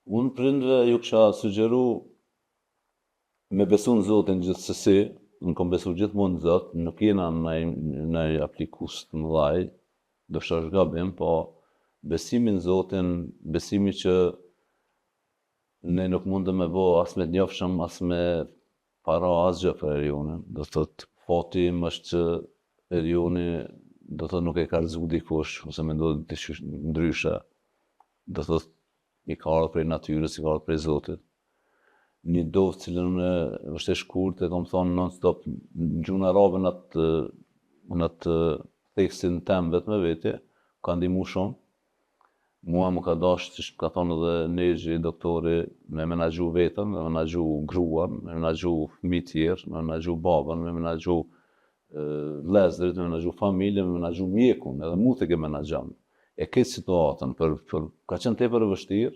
Unë prindve ju kisha sugjeru me besu në Zotin gjithsesi, unë kom besu gjithmonë në Zot, nuk jena ndaj aplikus të mëdhaj, do shta është gabim, po besimi në Zotin, besimi që ne nuk mundë me bo as me t'njofshëm, as me para asgjë për Erionin. Do thot, fati im është që Erioni do thot nuk e ka rrezu dikush, ose me ndodhë ndryshe. Do thot, i ka ardhur prej natyrës, i ka ardhur prej Zotit. Një dovë cilën është e shkurt, e kom thonë non-stop, në gjuhën arabe në atë tekstin tem vetë me vete, ka ndihmu shumë. Mua më ka dashur, siç ka thonë edhe Nezhi, doktori, me menaxhu vetën, me menaxhu gruan, me menaxhu fëmijë tjerë, me menaxhu babën, me menaxhu vëllezërit, me menaxhu familjen, me menaxhu mjekun, edhe mu të ke menaxhon. E këtë situatën, ka qenë tepër e vështirë,